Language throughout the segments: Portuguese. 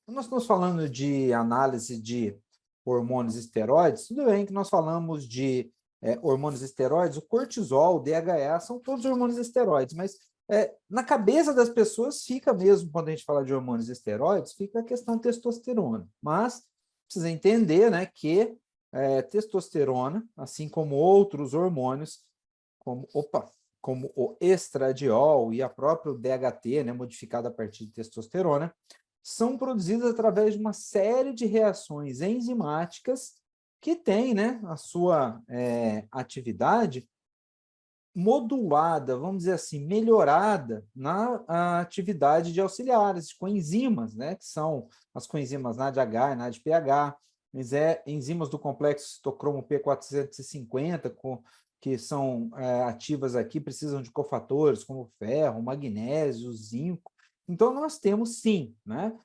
Quando nós estamos falando de análise de hormônios esteroides, tudo bem que nós falamos de hormônios esteroides, o cortisol, o DHA, são todos hormônios esteroides, mas na cabeça das pessoas fica mesmo, quando a gente fala de hormônios esteroides, fica a questão testosterona. Mas precisa entender, né, que testosterona, assim como outros hormônios, como o estradiol e a própria DHT, né, modificada a partir de testosterona, são produzidas através de uma série de reações enzimáticas que têm, né, a sua atividade modulada, vamos dizer assim, melhorada na atividade de auxiliares, de coenzimas, né, que são as coenzimas NADH e NADPH, enzimas do complexo citocromo P450, que são ativas aqui, precisam de cofatores como ferro, magnésio, zinco. Então, nós temos sim, né,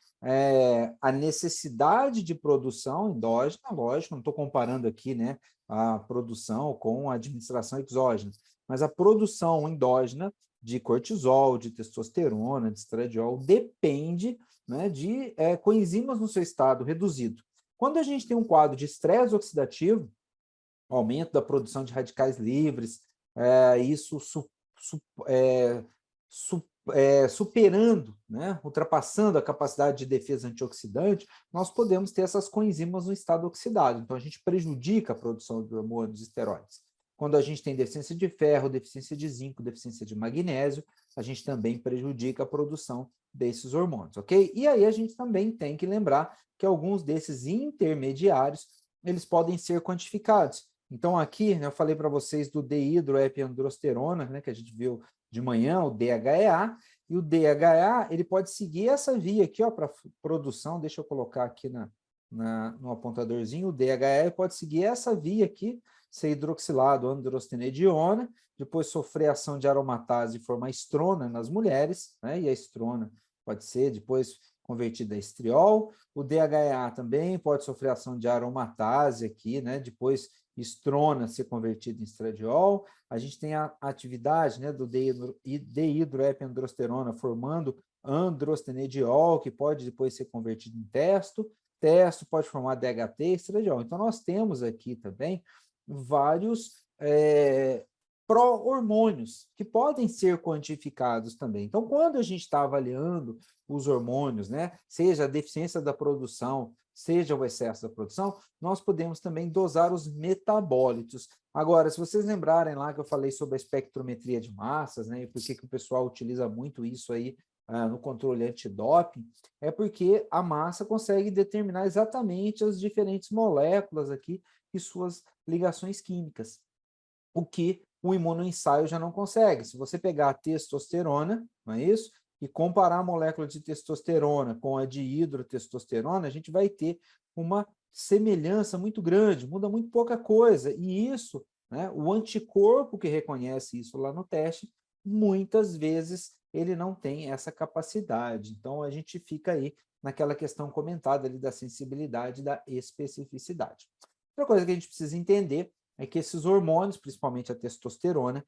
a necessidade de produção endógena, lógico, não estou comparando aqui, né, a produção com a administração exógena, mas a produção endógena de cortisol, de testosterona, de estradiol, depende, né, de coenzimas no seu estado reduzido. Quando a gente tem um quadro de estresse oxidativo, aumento da produção de radicais livres, isso superando, né, ultrapassando a capacidade de defesa antioxidante, nós podemos ter essas coenzimas no estado oxidado. Então, a gente prejudica a produção de hormônios esteroides. Quando a gente tem deficiência de ferro, deficiência de zinco, deficiência de magnésio, a gente também prejudica a produção desses hormônios, ok? E aí a gente também tem que lembrar que alguns desses intermediários, eles podem ser quantificados. Então, aqui, né, eu falei para vocês do dehidroepiandrosterona, né, que a gente viu de manhã, o DHEA, e o DHA, ele pode seguir essa via aqui, ó, para produção, deixa eu colocar aqui no apontadorzinho, o DHA pode seguir essa via aqui, ser hidroxilado androstenediona, depois sofrer ação de aromatase e formar estrona nas mulheres, né, e a estrona pode ser depois convertida a estriol, o DHA também pode sofrer ação de aromatase aqui, né, depois estrona ser convertido em estradiol, a gente tem a atividade, né, do dehidroepiandrosterona formando androstenediol, que pode depois ser convertido em testo pode formar DHT e estradiol. Então, nós temos aqui também vários pró-hormônios que podem ser quantificados também. Então, quando a gente está avaliando os hormônios, né, seja a deficiência da produção, seja o excesso da produção, nós podemos também dosar os metabólitos. Agora, se vocês lembrarem lá que eu falei sobre a espectrometria de massas, né, e por que o pessoal utiliza muito isso aí no controle antidoping, é porque a massa consegue determinar exatamente as diferentes moléculas aqui e suas ligações químicas, o que o imunoensaio já não consegue. Se você pegar a testosterona, não é isso? E comparar a molécula de testosterona com a de hidrotestosterona, a gente vai ter uma semelhança muito grande, muda muito pouca coisa. E isso, né, o anticorpo que reconhece isso lá no teste, muitas vezes ele não tem essa capacidade. Então, a gente fica aí naquela questão comentada ali da sensibilidade e da especificidade. Outra coisa que a gente precisa entender é que esses hormônios, principalmente a testosterona,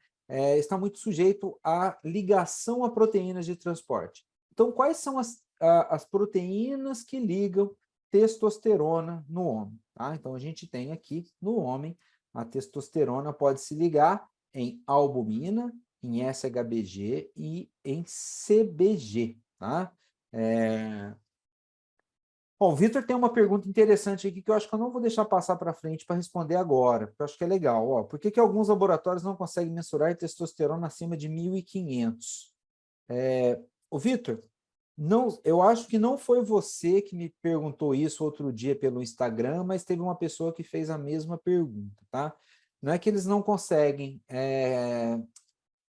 estão muito sujeitos à ligação a proteínas de transporte. Então, quais são as proteínas que ligam testosterona no homem? Tá? Então, a gente tem aqui no homem, a testosterona pode se ligar em albumina, em SHBG e em CBG. Tá? Bom, o Vitor tem uma pergunta interessante aqui que eu acho que eu não vou deixar passar para frente para responder agora, porque eu acho que é legal. Ó, por que alguns laboratórios não conseguem mensurar testosterona acima de 1.500? O Vitor, não, eu acho que não foi você que me perguntou isso outro dia pelo Instagram, mas teve uma pessoa que fez a mesma pergunta, tá? Não é que eles não conseguem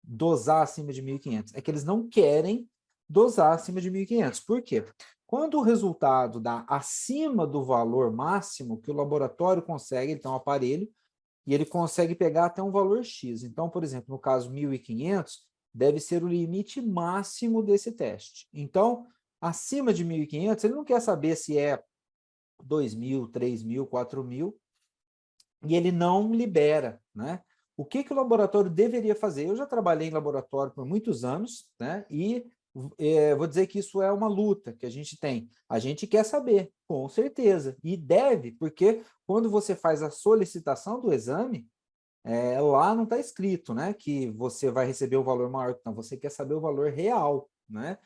dosar acima de 1.500, é que eles não querem dosar acima de 1.500. Por quê? Quando o resultado dá acima do valor máximo que o laboratório consegue, ele tem um aparelho, e ele consegue pegar até um valor X. Então, por exemplo, no caso 1.500, deve ser o limite máximo desse teste. Então, acima de 1.500, ele não quer saber se é 2.000, 3.000, 4.000, e ele não libera, né? O que o laboratório deveria fazer? Eu já trabalhei em laboratório por muitos anos, né? E vou dizer que isso é uma luta que a gente tem. A gente quer saber, com certeza, e deve, porque quando você faz a solicitação do exame, lá não está escrito, né, que você vai receber o valor maior, não, você quer saber o valor real, né?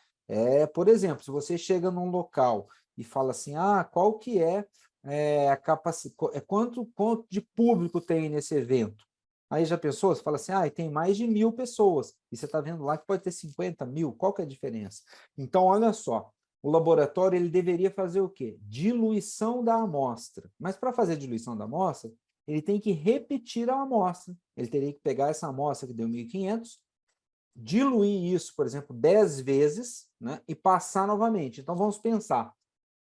Por exemplo, se você chega num local e fala assim, qual que a capacidade, quanto de público tem nesse evento? Aí já pensou, você fala assim, tem mais de 1.000 pessoas, e você está vendo lá que pode ter 50 mil, qual que é a diferença? Então, olha só, o laboratório ele deveria fazer o quê? Diluição da amostra. Mas para fazer diluição da amostra, ele tem que repetir a amostra. Ele teria que pegar essa amostra que deu 1.500, diluir isso, por exemplo, 10 vezes, né, e passar novamente. Então, vamos pensar.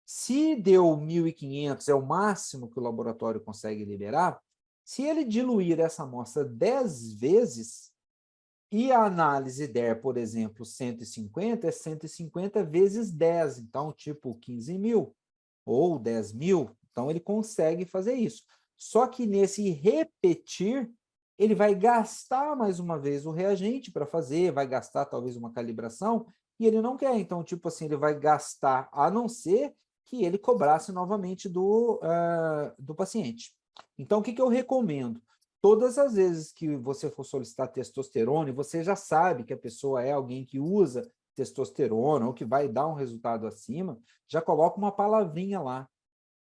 Se deu 1.500, é o máximo que o laboratório consegue liberar, se ele diluir essa amostra 10 vezes, e a análise der, por exemplo, 150, é 150 vezes 10, então, tipo, 15 mil ou 10 mil. Então, ele consegue fazer isso. Só que nesse repetir, ele vai gastar mais uma vez o reagente para fazer, vai gastar talvez uma calibração, e ele não quer. Então, tipo assim, ele vai gastar, a não ser que ele cobrasse novamente do paciente. Então, o que eu recomendo? Todas as vezes que você for solicitar testosterona, e você já sabe que a pessoa é alguém que usa testosterona ou que vai dar um resultado acima, já coloca uma palavrinha lá,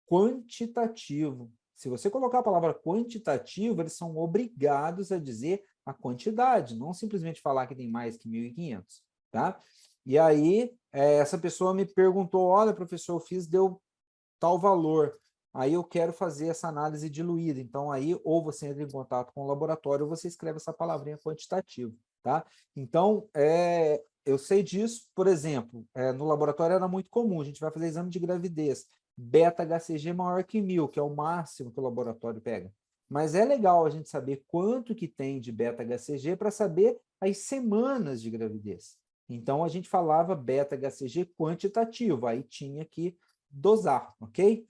quantitativo. Se você colocar a palavra quantitativo, eles são obrigados a dizer a quantidade, não simplesmente falar que tem mais que 1.500, tá? E aí, essa pessoa me perguntou, olha, professor, eu fiz, deu tal valor, aí eu quero fazer essa análise diluída, então aí ou você entra em contato com o laboratório ou você escreve essa palavrinha quantitativo, tá? Então, eu sei disso, por exemplo, no laboratório era muito comum, a gente vai fazer exame de gravidez, beta-HCG maior que 1.000, que é o máximo que o laboratório pega. Mas é legal a gente saber quanto que tem de beta-HCG para saber as semanas de gravidez. Então, a gente falava beta-HCG quantitativo, aí tinha que dosar, ok?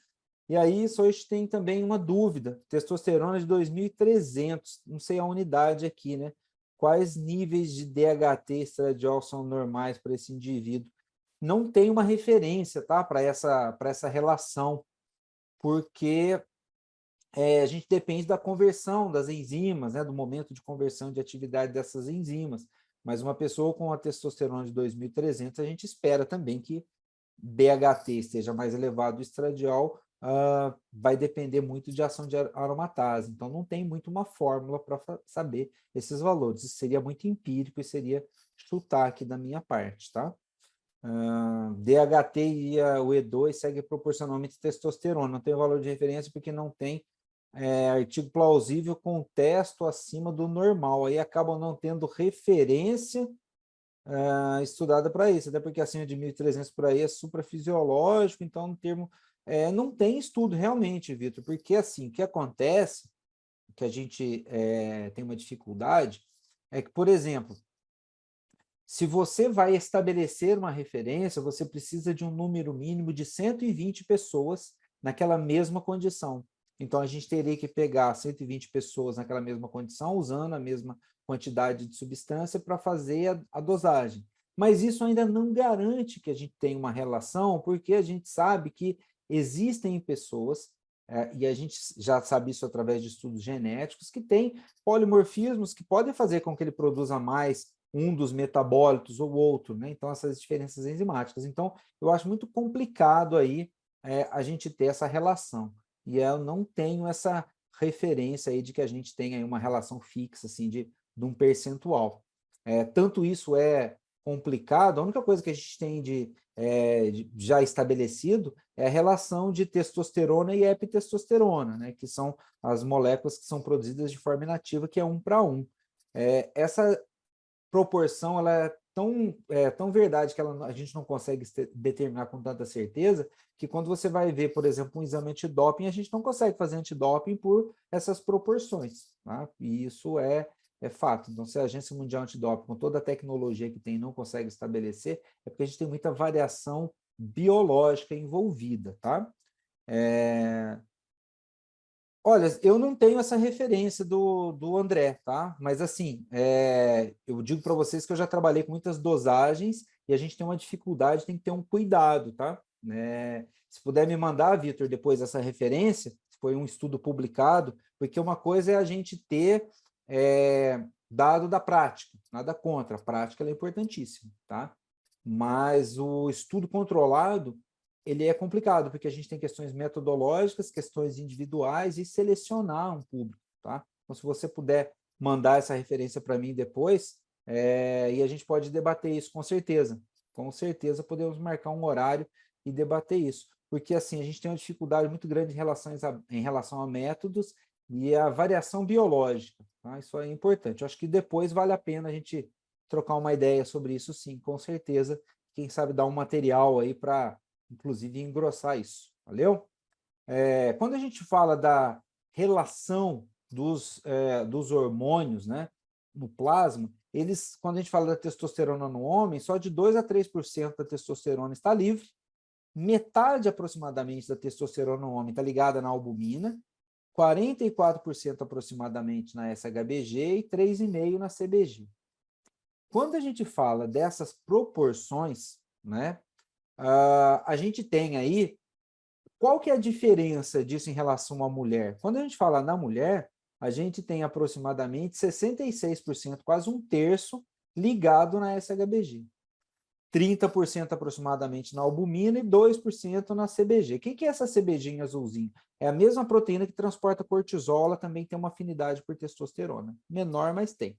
E aí, só hoje tem também uma dúvida, testosterona de 2.300, não sei a unidade aqui, né? Quais níveis de DHT estradiol são normais para esse indivíduo? Não tem uma referência, tá? Para essa relação, porque a gente depende da conversão das enzimas, né? Do momento de conversão de atividade dessas enzimas. Mas uma pessoa com a testosterona de 2.300, a gente espera também que DHT esteja mais elevado, o estradiol vai depender muito de ação de aromatase. Então, não tem muito uma fórmula para saber esses valores. Isso seria muito empírico e seria chutar aqui da minha parte, tá? DHT e o E2 seguem proporcionalmente testosterona. Não tem valor de referência porque não tem artigo plausível com testo acima do normal. Aí acabam não tendo referência estudada para isso, até porque acima de 1.300 por aí é suprafisiológico, então no termo, não tem estudo realmente, Vitor, porque assim, o que acontece, que a gente tem uma dificuldade, é que, por exemplo, se você vai estabelecer uma referência, você precisa de um número mínimo de 120 pessoas naquela mesma condição. Então, a gente teria que pegar 120 pessoas naquela mesma condição, usando a mesma quantidade de substância para fazer a dosagem. Mas isso ainda não garante que a gente tenha uma relação, porque a gente sabe que existem pessoas, e a gente já sabe isso através de estudos genéticos, que têm polimorfismos que podem fazer com que ele produza mais um dos metabólitos ou outro, né? Então, essas diferenças enzimáticas. Então, eu acho muito complicado aí a gente ter essa relação. E eu não tenho essa referência aí de que a gente tenha aí uma relação fixa, assim, de um percentual. Tanto isso é complicado, a única coisa que a gente tem de já estabelecido é a relação de testosterona e epitestosterona, né? Que são as moléculas que são produzidas de forma inativa, que é 1:1. Essa proporção ela tão verdade que a gente não consegue determinar com tanta certeza, que quando você vai ver, por exemplo, um exame antidoping, a gente não consegue fazer antidoping por essas proporções, tá? E isso é fato. Então, se a Agência Mundial Antidoping, com toda a tecnologia que tem, não consegue estabelecer, é porque a gente tem muita variação biológica envolvida, tá? Olha, eu não tenho essa referência do André, tá? Mas assim, eu digo para vocês que eu já trabalhei com muitas dosagens e a gente tem uma dificuldade, tem que ter um cuidado, tá? Se puder me mandar, Vitor, depois essa referência, se foi um estudo publicado, porque uma coisa é a gente ter dado da prática, nada contra, a prática ela é importantíssima, tá? Mas o estudo controlado ele é complicado, porque a gente tem questões metodológicas, questões individuais e selecionar um público, tá? Então, se você puder mandar essa referência para mim depois, e a gente pode debater isso com certeza podemos marcar um horário e debater isso, porque assim, a gente tem uma dificuldade muito grande em relação a métodos e a variação biológica, tá? Isso é importante, eu acho que depois vale a pena a gente trocar uma ideia sobre isso sim, com certeza, quem sabe dar um material aí para inclusive engrossar isso, valeu? Quando a gente fala da relação dos hormônios, né, no plasma, quando a gente fala da testosterona no homem, só de 2 a 3% da testosterona está livre, metade aproximadamente da testosterona no homem está ligada na albumina, 44% aproximadamente na SHBG e 3,5% na CBG. Quando a gente fala dessas proporções, né, a gente tem aí, qual que é a diferença disso em relação à mulher? Quando a gente fala na mulher, a gente tem aproximadamente 66%, quase um terço, ligado na SHBG. 30% aproximadamente na albumina e 2% na CBG. O que é essa CBG em azulzinho? É a mesma proteína que transporta cortisol, ela também tem uma afinidade por testosterona. Menor, mas tem.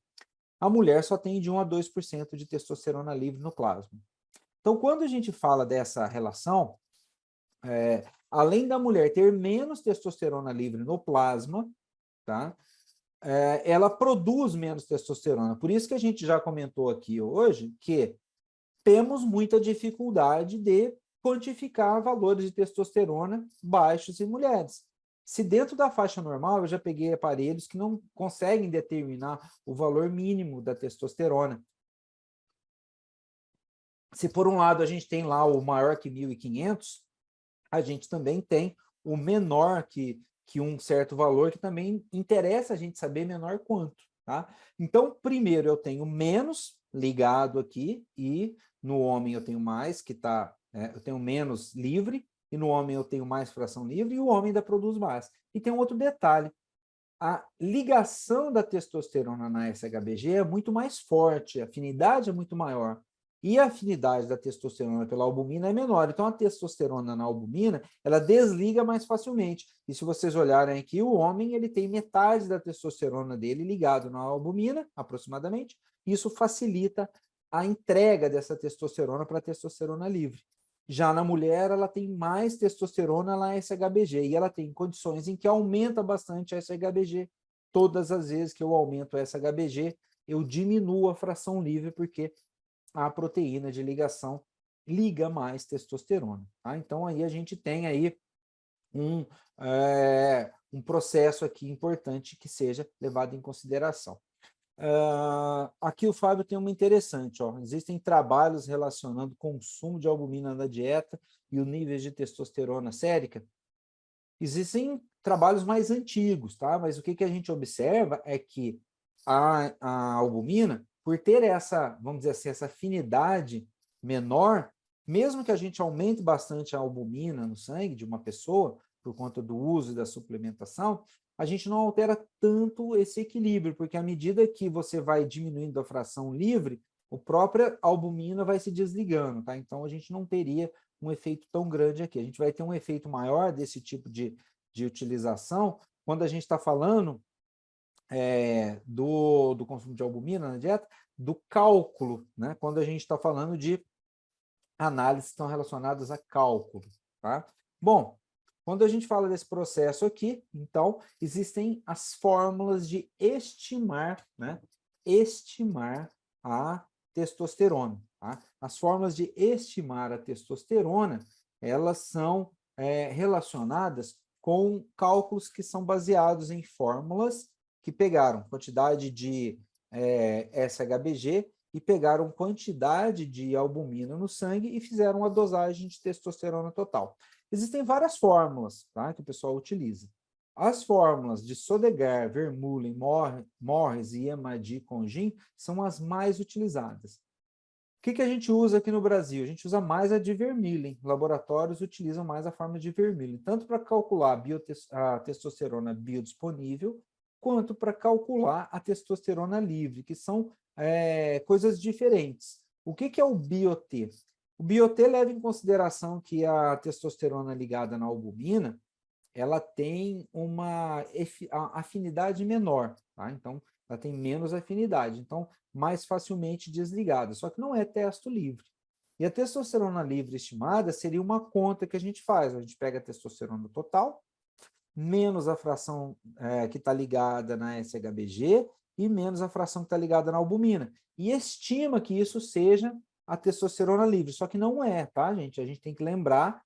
A mulher só tem de 1 a 2% de testosterona livre no plasma. Então, quando a gente fala dessa relação, além da mulher ter menos testosterona livre no plasma, tá? Ela produz menos testosterona. Por isso que a gente já comentou aqui hoje que temos muita dificuldade de quantificar valores de testosterona baixos em mulheres. Se dentro da faixa normal, eu já peguei aparelhos que não conseguem determinar o valor mínimo da testosterona. Se por um lado a gente tem lá o maior que 1.500, a gente também tem o menor que um certo valor, que também interessa a gente saber menor quanto, tá? Então, primeiro eu tenho menos ligado aqui, e no homem eu tenho mais, eu tenho menos livre, e no homem eu tenho mais fração livre, e o homem ainda produz mais. E tem um outro detalhe, a ligação da testosterona na SHBG é muito mais forte, a afinidade é muito maior. E a afinidade da testosterona pela albumina é menor. Então, a testosterona na albumina, ela desliga mais facilmente. E se vocês olharem aqui, o homem ele tem metade da testosterona dele ligado na albumina, aproximadamente. Isso facilita a entrega dessa testosterona para a testosterona livre. Já na mulher, ela tem mais testosterona na SHBG, e ela tem condições em que aumenta bastante a SHBG. Todas as vezes que eu aumento a SHBG, eu diminuo a fração livre, porque a proteína de ligação liga mais testosterona. Tá? Então, aí a gente tem aí um processo aqui importante que seja levado em consideração. Aqui o Fábio tem uma interessante, ó. Existem trabalhos relacionando o consumo de albumina na dieta e o nível de testosterona sérica. Existem trabalhos mais antigos, tá? Mas o que a gente observa é que a albumina, por ter essa, vamos dizer assim, essa afinidade menor, mesmo que a gente aumente bastante a albumina no sangue de uma pessoa, por conta do uso e da suplementação, a gente não altera tanto esse equilíbrio, porque à medida que você vai diminuindo a fração livre, a própria albumina vai se desligando, tá? Então, a gente não teria um efeito tão grande aqui. A gente vai ter um efeito maior desse tipo de utilização quando a gente está falando do consumo de albumina na dieta, do cálculo, né? Quando a gente está falando de análises que estão relacionadas a cálculo, tá? Bom, quando a gente fala desse processo aqui, então, existem as fórmulas de estimar, né? Estimar a testosterona, tá? As fórmulas de estimar a testosterona, elas são relacionadas com cálculos que são baseados em fórmulas que pegaram quantidade de SHBG e pegaram quantidade de albumina no sangue e fizeram a dosagem de testosterona total. Existem várias fórmulas, tá, que o pessoal utiliza. As fórmulas de Sodegar, Vermeulen, Morris e Emadi-Congin são as mais utilizadas. O que a gente usa aqui no Brasil? A gente usa mais a de Vermeulen. Laboratórios utilizam mais a fórmula de Vermeulen, tanto para calcular a testosterona biodisponível, quanto para calcular a testosterona livre, que são coisas diferentes. O que é o BioT? O BioT leva em consideração que a testosterona ligada na albumina, ela tem uma afinidade menor, tá? Então, ela tem menos afinidade, então, mais facilmente desligada, só que não é testo livre. E a testosterona livre estimada seria uma conta que a gente faz, a gente pega a testosterona total, menos a fração que está ligada na SHBG e menos a fração que está ligada na albumina, e estima que isso seja a testosterona livre, só que não é, tá, gente? A gente tem que lembrar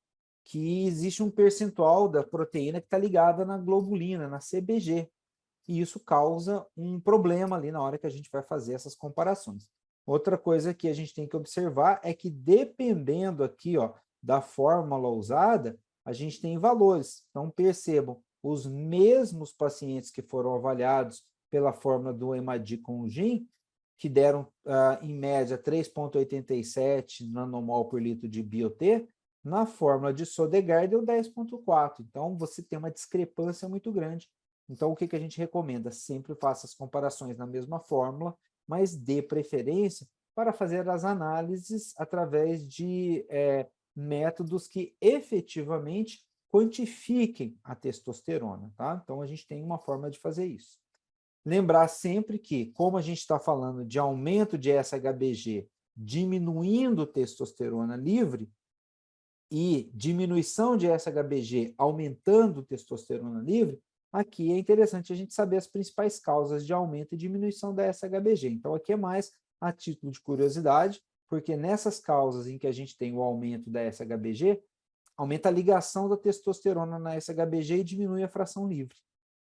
que existe um percentual da proteína que está ligada na globulina, na CBG, e isso causa um problema ali na hora que a gente vai fazer essas comparações. Outra coisa que a gente tem que observar é que, dependendo aqui, ó, da fórmula usada, a gente tem valores. Então, percebam, os mesmos pacientes que foram avaliados pela fórmula do Emadi-Congin, que deram, em média, 3,87 nanomol por litro de BioT, na fórmula de Sodegar deu 10,4. Então, você tem uma discrepância muito grande. Então, o que a gente recomenda? Sempre faça as comparações na mesma fórmula, mas dê preferência para fazer as análises através de métodos que efetivamente quantifiquem a testosterona, tá? Então, a gente tem uma forma de fazer isso. Lembrar sempre que, como a gente está falando de aumento de SHBG diminuindo testosterona livre, e diminuição de SHBG aumentando testosterona livre, aqui é interessante a gente saber as principais causas de aumento e diminuição da SHBG. Então, aqui é mais a título de curiosidade, porque nessas causas em que a gente tem o aumento da SHBG, aumenta a ligação da testosterona na SHBG e diminui a fração livre.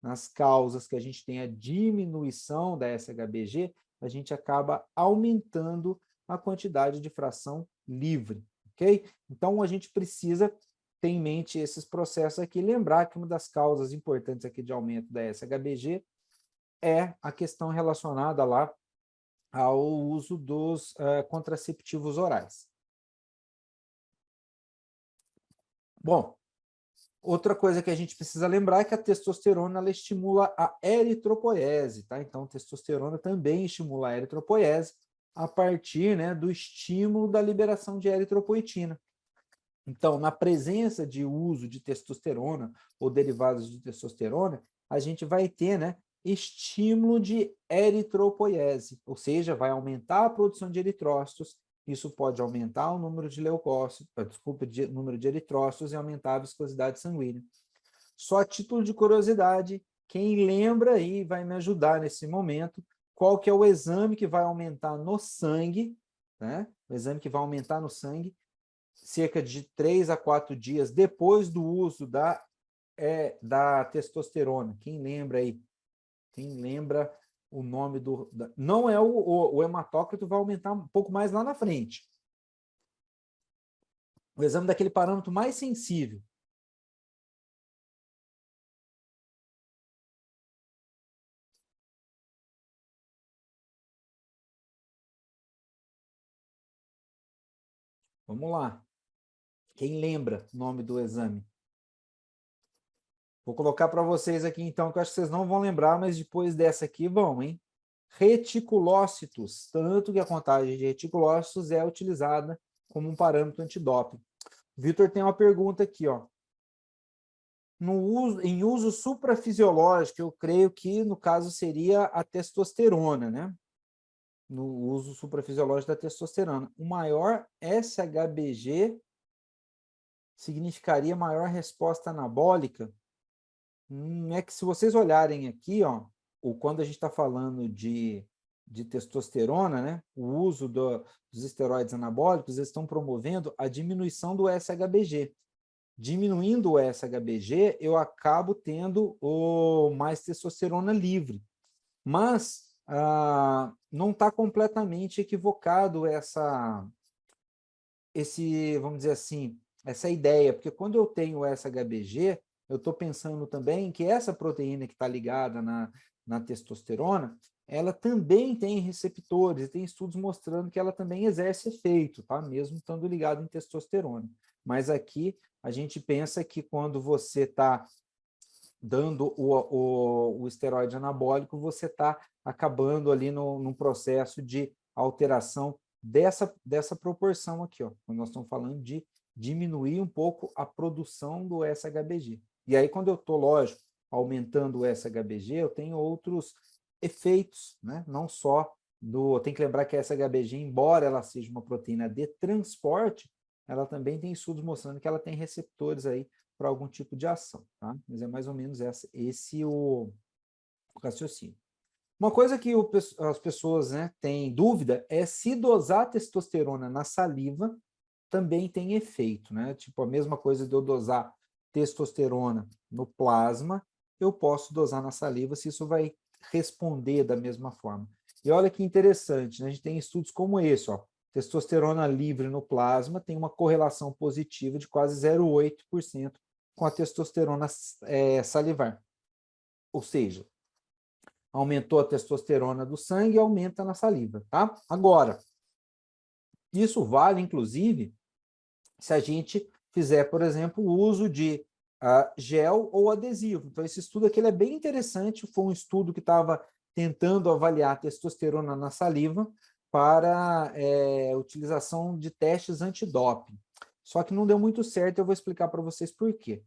Nas causas que a gente tem a diminuição da SHBG, a gente acaba aumentando a quantidade de fração livre. Ok? Então, a gente precisa ter em mente esses processos aqui, lembrar que uma das causas importantes aqui de aumento da SHBG é a questão relacionada lá ao uso dos contraceptivos orais. Bom, outra coisa que a gente precisa lembrar é que a testosterona ela estimula a eritropoiese, tá? Então, a testosterona também estimula a eritropoiese a partir, né, do estímulo da liberação de eritropoetina. Então, na presença de uso de testosterona ou derivados de testosterona, a gente vai ter, né, estímulo de eritropoiese, ou seja, vai aumentar a produção de eritrócitos, isso pode aumentar o número de leucócitos, número de eritrócitos e aumentar a viscosidade sanguínea. Só a título de curiosidade, quem lembra aí vai me ajudar nesse momento, qual que é o exame que vai aumentar no sangue, né? O exame que vai aumentar no sangue, cerca de 3 a 4 dias depois do uso da testosterona. Quem lembra aí? Quem lembra o nome do... Não é o hematócrito, vai aumentar um pouco mais lá na frente. O exame daquele parâmetro mais sensível. Vamos lá. Quem lembra o nome do exame? Vou colocar para vocês aqui, então, que eu acho que vocês não vão lembrar, mas depois dessa aqui vão, hein? Reticulócitos, tanto que a contagem de reticulócitos é utilizada como um parâmetro antidoping. Vitor tem uma pergunta aqui, ó. Em uso suprafisiológico, eu creio que, no caso, seria a testosterona, né? No uso suprafisiológico da testosterona. O maior SHBG significaria maior resposta anabólica? É que se vocês olharem aqui, ó, quando a gente está falando de testosterona, né, o uso dos esteroides anabólicos, eles estão promovendo a diminuição do SHBG. Diminuindo o SHBG, eu acabo tendo mais testosterona livre. Mas não está completamente equivocado vamos dizer assim, essa ideia, porque quando eu tenho o SHBG, eu estou pensando também que essa proteína que está ligada na testosterona, ela também tem receptores, e tem estudos mostrando que ela também exerce efeito, tá? Mesmo estando ligado em testosterona. Mas aqui a gente pensa que quando você está dando o esteroide anabólico, você está acabando ali num processo de alteração dessa proporção aqui, ó. Quando nós estamos falando de diminuir um pouco a produção do SHBG. E aí, quando eu estou, lógico, aumentando o SHBG, eu tenho outros efeitos, né? Não só tem que lembrar que a SHBG, embora ela seja uma proteína de transporte, ela também tem estudos mostrando que ela tem receptores aí para algum tipo de ação, tá? Mas é mais ou menos esse o raciocínio. Uma coisa que as pessoas, né, têm dúvida é se dosar testosterona na saliva também tem efeito, né? Tipo, a mesma coisa de eu dosar testosterona no plasma, eu posso dosar na saliva, se isso vai responder da mesma forma. E olha que interessante, né? A gente tem estudos como esse, ó. Testosterona livre no plasma tem uma correlação positiva de quase 0,8% com a testosterona salivar. Ou seja, aumentou a testosterona do sangue e aumenta na saliva, tá? Agora, isso vale, inclusive, se a gente fizer, por exemplo, o uso de gel ou adesivo. Então, esse estudo aqui ele é bem interessante, foi um estudo que estava tentando avaliar a testosterona na saliva para utilização de testes antidoping. Só que não deu muito certo, eu vou explicar para vocês por quê.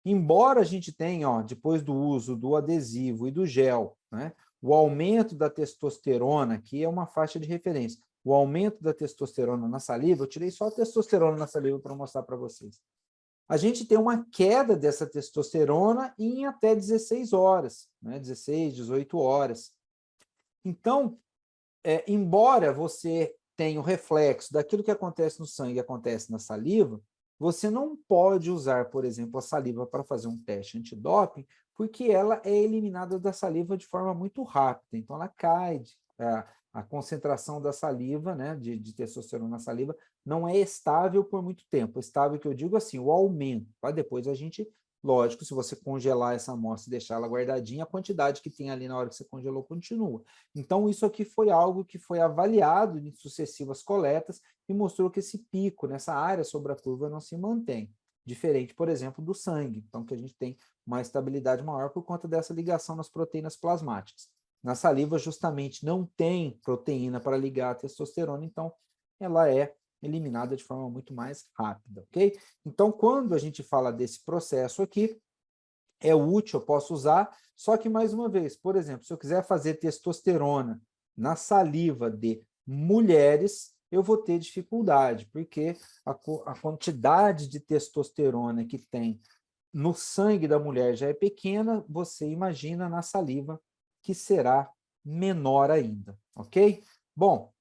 Embora a gente tenha, ó, depois do uso do adesivo e do gel, né, o aumento da testosterona, que é uma faixa de referência, o aumento da testosterona na saliva, eu tirei só a testosterona na saliva para mostrar para vocês. A gente tem uma queda dessa testosterona em até 16 horas, né? 16, 18 horas. Então, embora você tenha o reflexo daquilo que acontece no sangue e acontece na saliva, você não pode usar, por exemplo, a saliva para fazer um teste antidoping, porque ela é eliminada da saliva de forma muito rápida. Então, ela cai, a concentração da saliva, né, de testosterona na saliva, não é estável por muito tempo. Estável que eu digo assim, o aumento. Tá? Depois a gente, lógico, se você congelar essa amostra e deixar ela guardadinha, a quantidade que tem ali na hora que você congelou continua. Então, isso aqui foi algo que foi avaliado em sucessivas coletas e mostrou que esse pico nessa área sobre a curva não se mantém. Diferente, por exemplo, do sangue, então que a gente tem uma estabilidade maior por conta dessa ligação nas proteínas plasmáticas. Na saliva, justamente, não tem proteína para ligar a testosterona, então ela é eliminada de forma muito mais rápida, ok? Então, quando a gente fala desse processo aqui, é útil, eu posso usar, só que, mais uma vez, por exemplo, se eu quiser fazer testosterona na saliva de mulheres, eu vou ter dificuldade, porque a quantidade de testosterona que tem no sangue da mulher já é pequena, você imagina na saliva que será menor ainda, ok? Bom,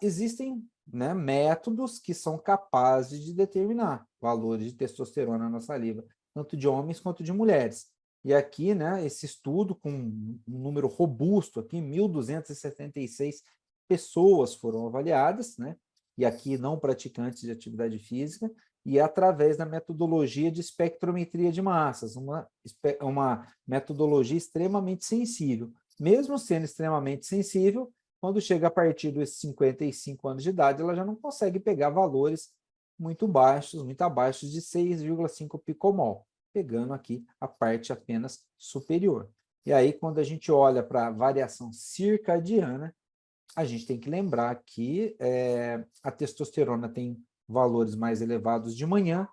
existem, né, métodos que são capazes de determinar valores de testosterona na saliva, tanto de homens quanto de mulheres. E aqui, né, esse estudo com um número robusto, aqui 1.276 pessoas foram avaliadas, né, e aqui não praticantes de atividade física, e através da metodologia de espectrometria de massas, uma metodologia extremamente sensível. Mesmo sendo extremamente sensível, quando chega a partir dos 55 anos de idade, ela já não consegue pegar valores muito baixos, muito abaixo de 6,5 picomol, pegando aqui a parte apenas superior. E aí, quando a gente olha para a variação circadiana, a gente tem que lembrar que a testosterona tem valores mais elevados de manhã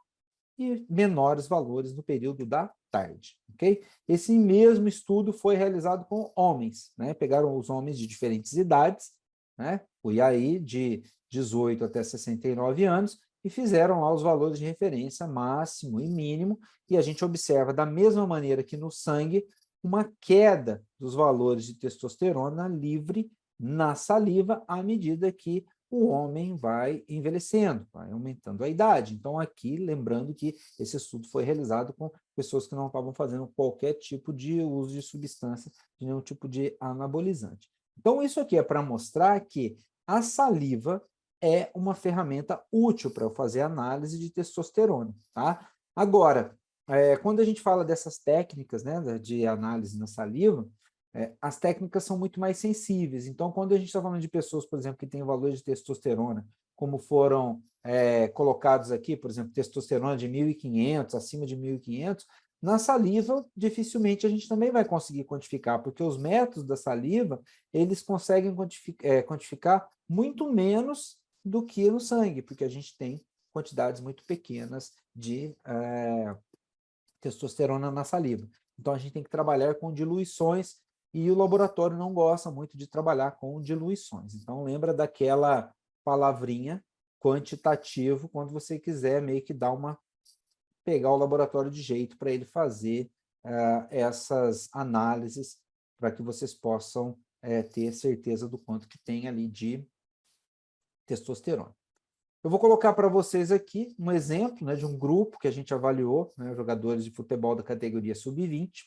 e menores valores no período da tarde, ok? Esse mesmo estudo foi realizado com homens, né? Pegaram os homens de diferentes idades, né? E aí de 18 até 69 anos, e fizeram lá os valores de referência máximo e mínimo, e a gente observa da mesma maneira que no sangue, uma queda dos valores de testosterona livre na saliva à medida que o homem vai envelhecendo, vai aumentando a idade. Então, aqui, lembrando que esse estudo foi realizado com pessoas que não estavam fazendo qualquer tipo de uso de substância, de nenhum tipo de anabolizante. Então, isso aqui é para mostrar que a saliva é uma ferramenta útil para eu fazer análise de testosterona, tá? Agora, quando a gente fala dessas técnicas, né, de análise na saliva, as técnicas são muito mais sensíveis. Então, quando a gente está falando de pessoas, por exemplo, que têm valores de testosterona, como foram colocados aqui, por exemplo, testosterona de 1.500, acima de 1.500, na saliva, dificilmente a gente também vai conseguir quantificar, porque os métodos da saliva, eles conseguem quantificar muito menos do que no sangue, porque a gente tem quantidades muito pequenas de testosterona na saliva. Então, a gente tem que trabalhar com diluições e o laboratório não gosta muito de trabalhar com diluições. Então, lembra daquela palavrinha quantitativo, quando você quiser meio que pegar o laboratório de jeito para ele fazer essas análises para que vocês possam ter certeza do quanto que tem ali de testosterona. Eu vou colocar para vocês aqui um exemplo, né, de um grupo que a gente avaliou, né, jogadores de futebol da categoria sub-20.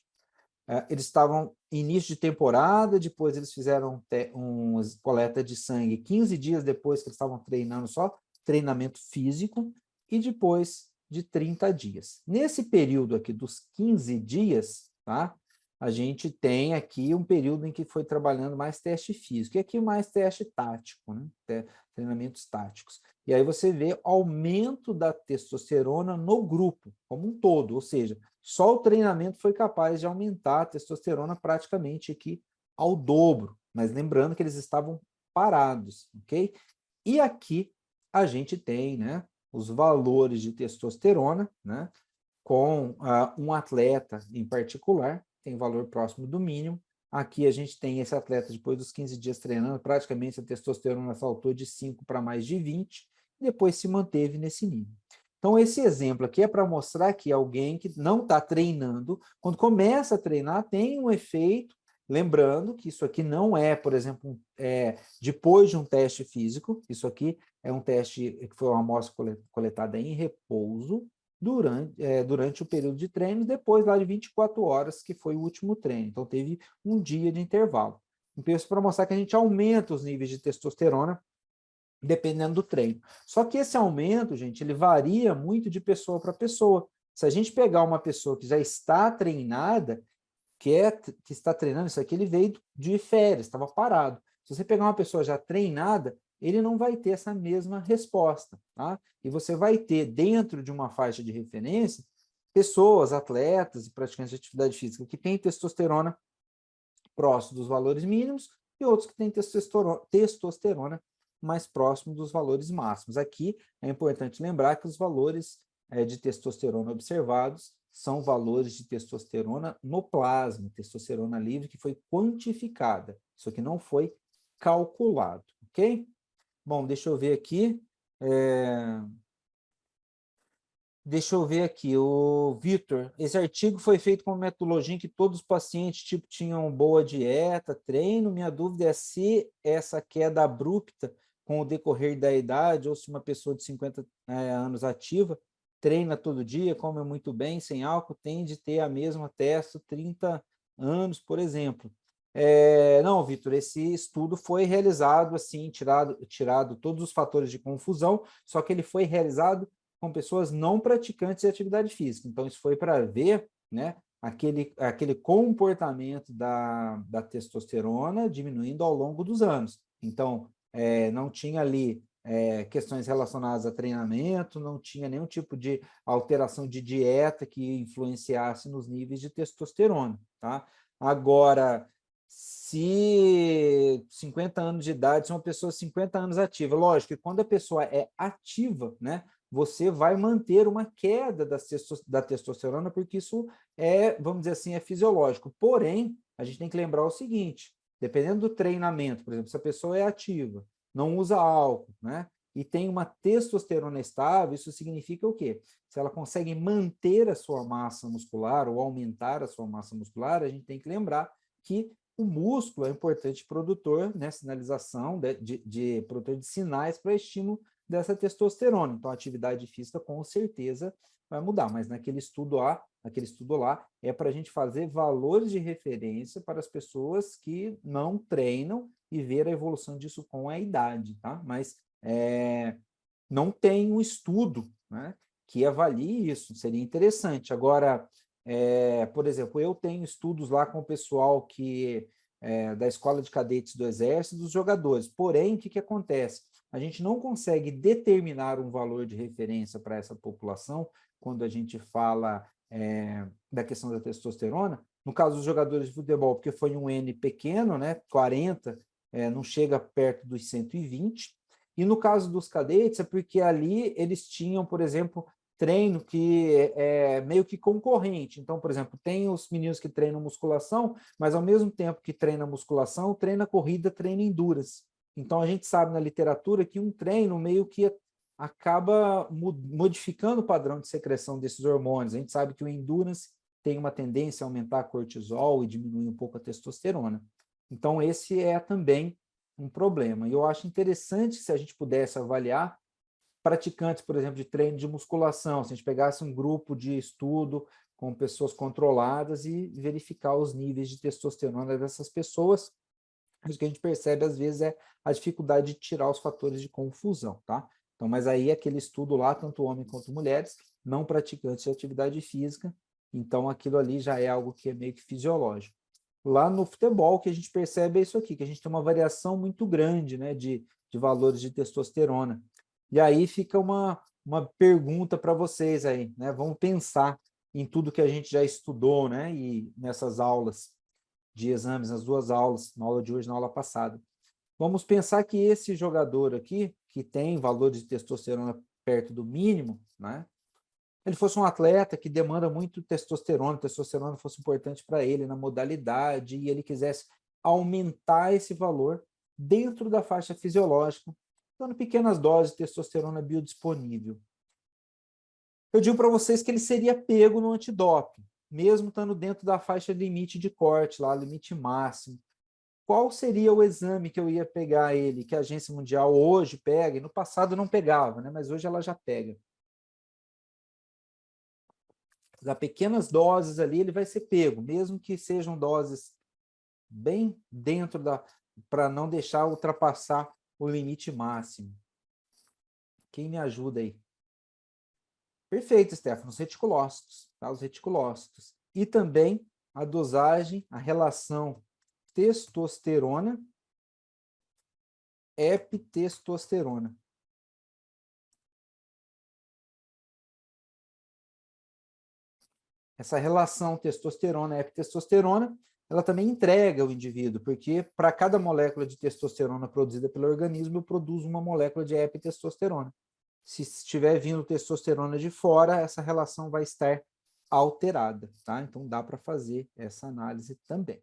Eles estavam em início de temporada, depois eles fizeram uma coleta de sangue 15 dias depois que eles estavam treinando só treinamento físico, e depois de 30 dias. Nesse período aqui dos 15 dias, tá, a gente tem aqui um período em que foi trabalhando mais teste físico, e aqui mais teste tático, né, treinamentos táticos. E aí você vê aumento da testosterona no grupo, como um todo, ou seja, só o treinamento foi capaz de aumentar a testosterona praticamente aqui ao dobro, mas lembrando que eles estavam parados, ok? E aqui a gente tem, né, os valores de testosterona, né, com um atleta em particular, tem valor próximo do mínimo. Aqui a gente tem esse atleta, depois dos 15 dias treinando, praticamente a testosterona saltou de 5 para mais de 20, e depois se manteve nesse nível. Então, esse exemplo aqui é para mostrar que alguém que não está treinando, quando começa a treinar, tem um efeito, lembrando que isso aqui não é, por exemplo, depois de um teste físico, isso aqui é um teste que foi uma amostra coletada em repouso, durante o período de treino, depois lá de 24 horas, que foi o último treino. Então, teve um dia de intervalo. Então, isso para mostrar que a gente aumenta os níveis de testosterona dependendo do treino. Só que esse aumento, gente, ele varia muito de pessoa para pessoa. Se a gente pegar uma pessoa que já está treinada, que está treinando, isso aqui ele veio de férias, estava parado. Se você pegar uma pessoa já treinada, ele não vai ter essa mesma resposta, tá? E você vai ter, dentro de uma faixa de referência, pessoas, atletas e praticantes de atividade física que têm testosterona próximo dos valores mínimos e outros que têm testosterona mais próximo dos valores máximos. Aqui é importante lembrar que os valores de testosterona observados são valores de testosterona no plasma, testosterona livre que foi quantificada. Isso aqui não foi calculado, ok? Bom, deixa eu ver aqui. Deixa eu ver aqui, o Vitor, esse artigo foi feito com uma metodologia em que todos os pacientes tipo, tinham boa dieta, treino. Minha dúvida é se essa queda abrupta com o decorrer da idade, ou se uma pessoa de 50 anos ativa, treina todo dia, come muito bem, sem álcool, tende a ter a mesma testo 30 anos, por exemplo. Não, Vitor, esse estudo foi realizado assim, tirado todos os fatores de confusão, só que ele foi realizado com pessoas não praticantes de atividade física. Então, isso foi para ver, né, aquele comportamento da testosterona diminuindo ao longo dos anos. Então, não tinha ali questões relacionadas a treinamento, não tinha nenhum tipo de alteração de dieta que influenciasse nos níveis de testosterona, tá? Agora, se 50 anos de idade, se uma pessoa 50 anos ativa, lógico que quando a pessoa é ativa, né, você vai manter uma queda da testosterona, porque isso vamos dizer assim, é fisiológico. Porém, a gente tem que lembrar o seguinte, dependendo do treinamento, por exemplo, se a pessoa é ativa, não usa álcool, né, e tem uma testosterona estável, isso significa o quê? Se ela consegue manter a sua massa muscular ou aumentar a sua massa muscular, a gente tem que lembrar que o músculo é um importante produtor, né, sinalização de produtor de sinais para estímulo dessa testosterona. Então, a atividade física com certeza vai mudar, mas naquele estudo lá é para a gente fazer valores de referência para as pessoas que não treinam e ver a evolução disso com a idade, tá? Mas não tem um estudo, né, que avalie isso, seria interessante. Agora, por exemplo, eu tenho estudos lá com o pessoal da Escola de Cadetes do Exército, dos jogadores. Porém, o que acontece? A gente não consegue determinar um valor de referência para essa população quando a gente fala da questão da testosterona. No caso dos jogadores de futebol, porque foi um N pequeno, né, 40, não chega perto dos 120. E no caso dos cadetes, é porque ali eles tinham, por exemplo, treino que é meio que concorrente. Então, por exemplo, tem os meninos que treinam musculação, mas ao mesmo tempo que treina musculação, treina corrida, treina endurance. Então, a gente sabe na literatura que um treino meio que acaba modificando o padrão de secreção desses hormônios. A gente sabe que o endurance tem uma tendência a aumentar a cortisol e diminuir um pouco a testosterona. Então, esse é também um problema. E eu acho interessante se a gente pudesse avaliar praticantes, por exemplo, de treino de musculação, se a gente pegasse um grupo de estudo com pessoas controladas e verificar os níveis de testosterona dessas pessoas. O que a gente percebe, às vezes, é a dificuldade de tirar os fatores de confusão, tá? Então, mas aí aquele estudo lá, tanto homens quanto mulheres, não praticantes de atividade física, então aquilo ali já é algo que é meio que fisiológico. Lá no futebol, o que a gente percebe é isso aqui, que a gente tem uma variação muito grande, né, de valores de testosterona. E aí fica uma pergunta para vocês aí, né? Vamos pensar em tudo que a gente já estudou, né? E nessas aulas de exames, nas duas aulas, na aula de hoje e na aula passada. Vamos pensar que esse jogador aqui, que tem valores de testosterona perto do mínimo, né? Ele fosse um atleta que demanda muito testosterona fosse importante para ele na modalidade e ele quisesse aumentar esse valor dentro da faixa fisiológica, dando pequenas doses de testosterona biodisponível. Eu digo para vocês que ele seria pego no antidoping, mesmo estando dentro da faixa limite de corte, lá, limite máximo. Qual seria o exame que eu ia pegar ele, que a Agência Mundial hoje pega, e no passado não pegava, né? Mas hoje ela já pega. Dar pequenas doses ali, ele vai ser pego, mesmo que sejam doses bem dentro para não deixar ultrapassar o limite máximo. Quem me ajuda aí? Perfeito, Stefano, os reticulócitos, tá? Os reticulócitos. E também a dosagem, a relação testosterona, epitestosterona. Essa relação testosterona-epitestosterona, ela também entrega o indivíduo, porque para cada molécula de testosterona produzida pelo organismo, eu produzo uma molécula de epitestosterona. Se estiver vindo testosterona de fora, essa relação vai estar alterada, tá? Então dá para fazer essa análise também.